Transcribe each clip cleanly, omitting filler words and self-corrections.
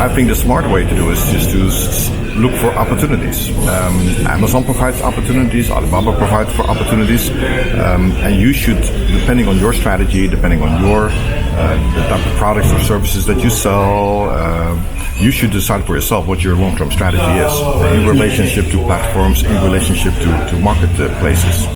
I think the smart way to do is just to look for opportunities. Amazon provides opportunities, Alibaba provides for opportunities, and you should, depending on your strategy, depending on your the type of products or services that you sell, you should decide for yourself what your long-term strategy is in relationship to platforms, in relationship to marketplaces.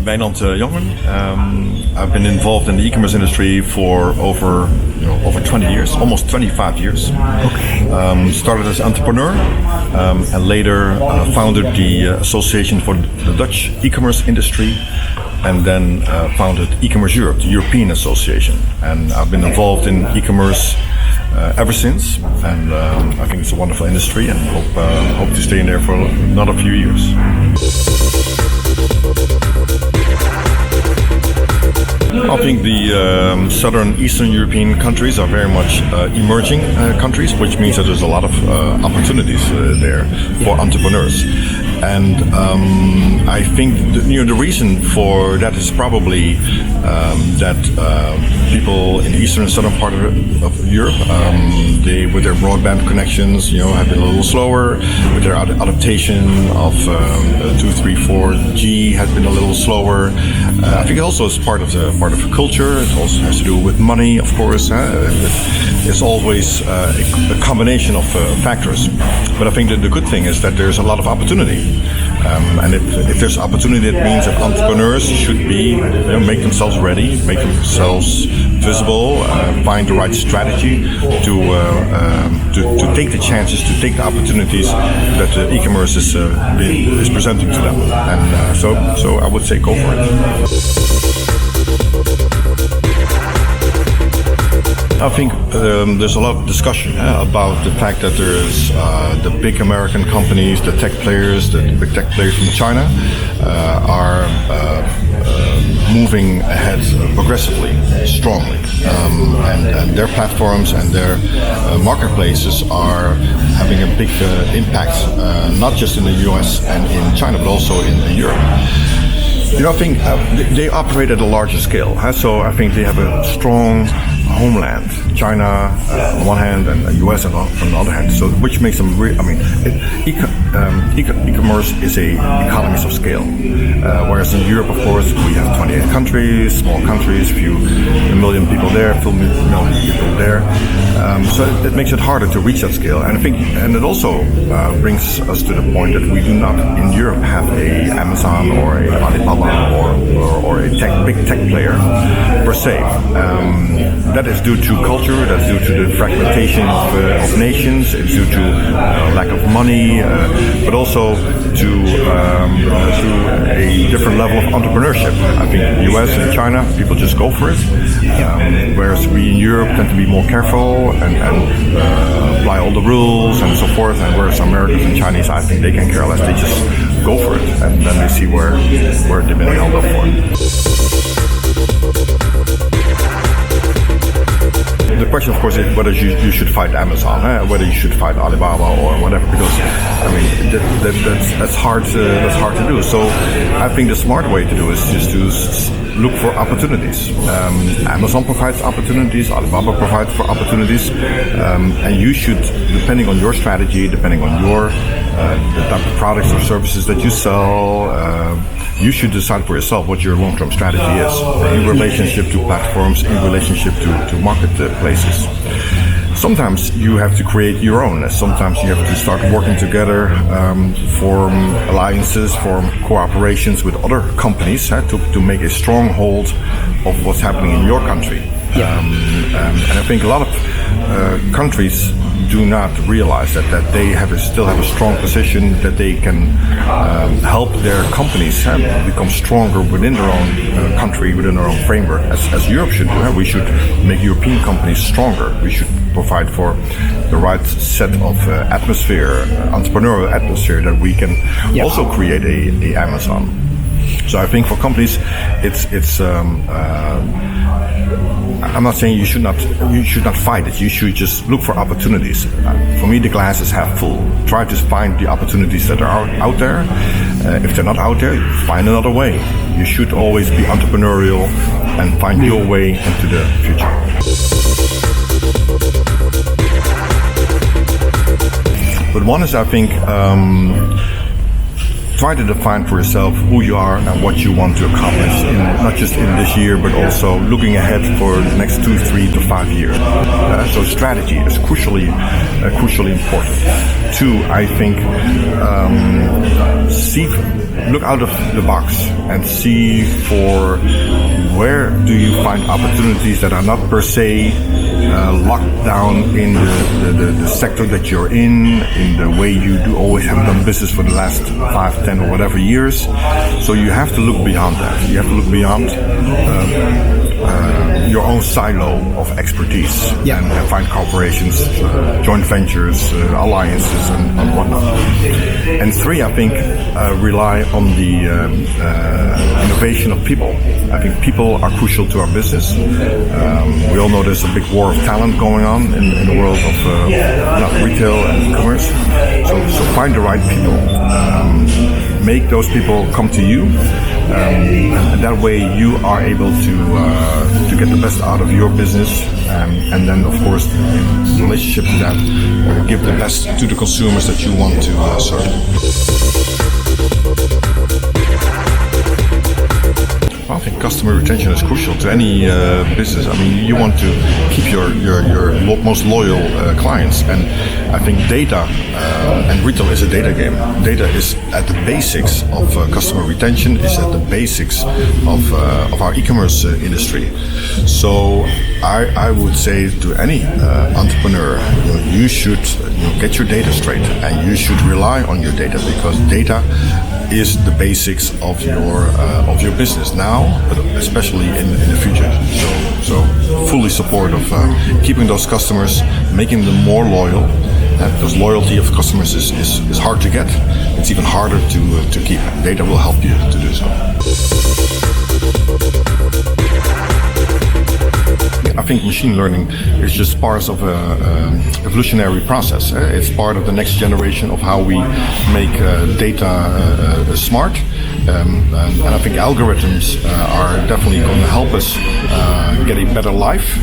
Wijnand Jongen. I've been involved in the e-commerce industry for over 20 years, almost 25 years. Okay. Started as entrepreneur and later founded the Association for the Dutch e-commerce industry, and then founded e-commerce Europe, the European Association. And I've been involved in e-commerce ever since, and I think it's a wonderful industry, and hope to stay in there for another few years. I think the southern Eastern European countries are very much emerging countries, which means that there's a lot of opportunities there for entrepreneurs. And I think the reason for that is probably that people in the eastern and southern part of Europe, they with their broadband connections, have been a little slower. With their adaptation of 2, 3, 4G has been a little slower. I think it also is part of the culture. It also has to do with money, of course. It's always a combination of factors. But I think that the good thing is that there's a lot of opportunity. And if there's opportunity, it means that entrepreneurs should make themselves ready, make themselves visible, find the right strategy to take the chances, to take the opportunities that e-commerce is presenting to them. And so I would say go for it. I think there's a lot of discussion about the fact that there's the big American companies, the tech players, the big tech players from China are moving ahead progressively, strongly, and their platforms and their marketplaces are having a big impact, not just in the US and in China, but also in Europe. I think they operate at a larger scale, so I think they have a strong homeland, China on one hand and the US on the other hand, so which makes them e-commerce is economies of scale, whereas in Europe, of course, we have 28 countries, small countries, a million people there, a few million people there, so it makes it harder to reach that scale. And I think, and it also brings us to the point that we do not in Europe have a Amazon or a Alibaba or a big tech player per se. That is due to culture, that's due to the fragmentation of nations, it's due to lack of money, but also to a different level of entrepreneurship. I think in the US and China, people just go for it, whereas we in Europe tend to be more careful and apply all the rules and so forth, and whereas Americans and Chinese, I think they can care less, they just go for it, and then they see where they've been held up for. The question, of course, is whether you should fight Amazon, whether you should fight Alibaba or whatever, because I mean that's hard to do. So I think the smart way to do is just to look for opportunities. Amazon provides opportunities, Alibaba provides for opportunities, and you should, depending on your strategy, depending on your the type of products or services that you sell, you should decide for yourself what your long-term strategy is in relationship to platforms, in relationship to marketplaces. Sometimes you have to create your own. Sometimes you have to start working together, form alliances, form cooperations with other companies to make a stronghold of what's happening in your country. And I think a lot of countries do not realize that they still have a strong position, that they can help their companies become stronger within their own country, within their own framework, as Europe should do. We should make European companies stronger. We should provide for the right set of entrepreneurial atmosphere that we can also create a Amazon. So I think for companies, I'm not saying you should not fight it. You should just look for opportunities. For me, the glass is half full. Try to find the opportunities that are out there. If they're not out there, find another way. You should always be entrepreneurial and find your way into the future. But one is, I think, try to define for yourself who you are and what you want to accomplish, not just in this year, but also looking ahead for the next 2, 3 to 5 years. So strategy is crucially important. 2, I think, look out of the box and see for where do you find opportunities that are not per se locked down in the sector that you're in the way you do always have done business for the last 5, 10 or whatever years. So you have to look beyond that. You have to look beyond your own silo of expertise and find corporations, joint ventures, alliances and whatnot. And 3, I think, rely on the innovation of people. I think people are crucial to our business. We all know there's a big war of talent going on in the world of retail and e-commerce. So find the right people. Make those people come to you. And that way you are able to get the best out of your business, and then of course in relationship to that, give the best to the consumers that you want to serve. I think customer retention is crucial to any business. I mean, you want to keep your most loyal clients, and I think data and retail is a data game. Data is at the basics of customer retention. Is at the basics of our e-commerce industry. So I would say to any entrepreneur, you should get your data straight, and you should rely on your data, because data is the basics of your business now, but especially in the future. So fully support of keeping those customers, making them more loyal. Because loyalty of customers is hard to get. It's even harder to keep. Data will help you to do so. I think machine learning is just part of an evolutionary process. It's part of the next generation of how we make data smart. And I think algorithms are definitely going to help us get a better life.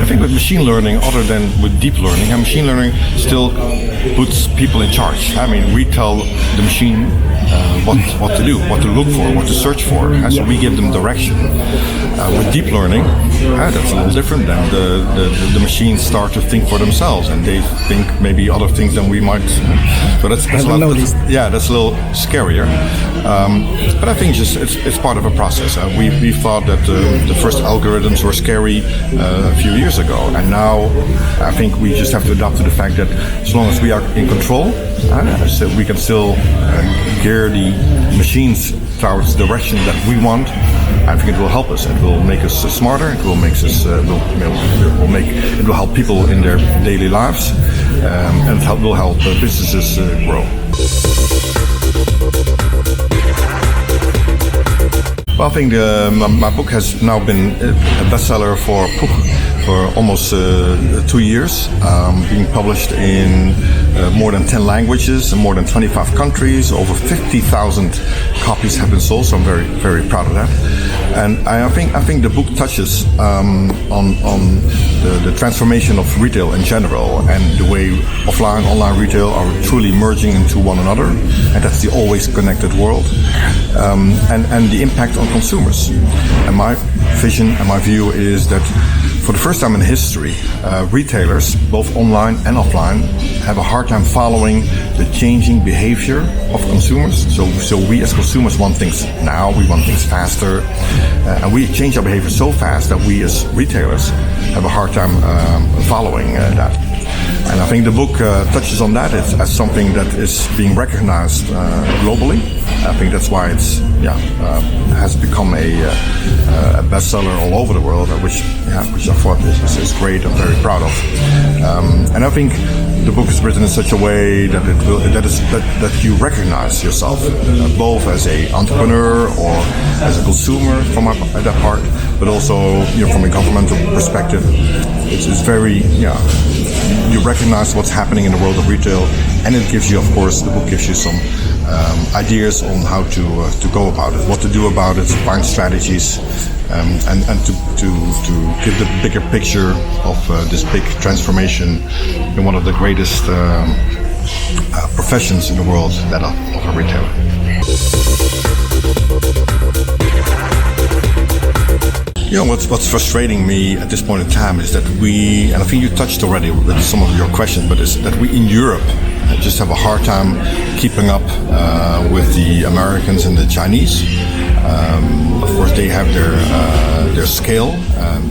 I think with machine learning, other than with deep learning, machine learning still puts people in charge. I mean, we tell the machine what to do, what to look for, what to search for, and so we give them direction. With deep learning, that's a little different. Then the machines start to think for themselves, and they think maybe other things than we might. So that's a little scarier. But I think it's part of a process. We thought that the first algorithms were scary a few years ago, and now I think we just have to adapt to the fact that as long as we are in control, so we can still gear the machines towards the direction that we want. I think it will help us. It will make us smarter. It will make us. It will help people in their daily lives, and it will help businesses grow. Well, I think my book has now been a bestseller for almost 2 years, being published in more than 10 languages in more than 25 countries. Over 50,000 copies have been sold, so I'm very, very proud of that. And I think the book touches on the transformation of retail in general, and the way offline, online retail are truly merging into one another, and that's the always connected world, and the impact on consumers. And my vision and my view is that for the first time in history, retailers, both online and offline, have a hard time following the changing behavior of consumers. So we as consumers want things now, we want things faster, and we change our behavior so fast that we as retailers have a hard time following that. And I think the book touches on that as something that is being recognized globally. I think that's why it's has become a bestseller all over the world, which I thought is great. I'm very proud of, and I think the book is written in such a way that that you recognize yourself both as a entrepreneur or as a consumer from that part, but also from a governmental perspective. It's very you recognize what's happening in the world of retail, and it gives you, of course, the book gives you some ideas on how to go about it, what to do about it, find strategies, and to give the bigger picture of this big transformation in one of the greatest professions in the world, that of a retailer. What's frustrating me at this point in time is that we, and I think you touched already with some of your questions, but is that we in Europe just have a hard time keeping up with the Americans and the Chinese. Of course, they have their scale,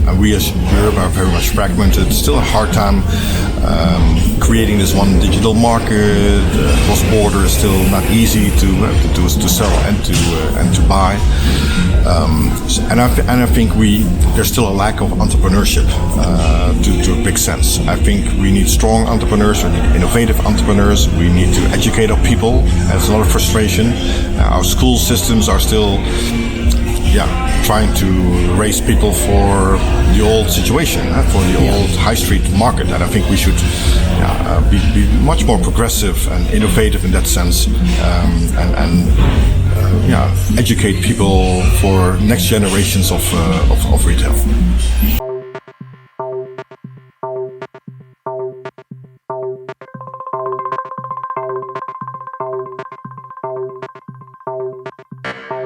and we as Europe are very much fragmented. It's still a hard time creating this one digital market. Cross-border is still not easy to sell and to buy. And I think there's still a lack of entrepreneurship to a big sense. I think we need strong entrepreneurs, we need innovative entrepreneurs, we need to educate our people. There's a lot of frustration. Our school systems are still trying to raise people for the old situation, for the old high street market. And I think we should be much more progressive and innovative in that sense, and educate people for next generations of retail.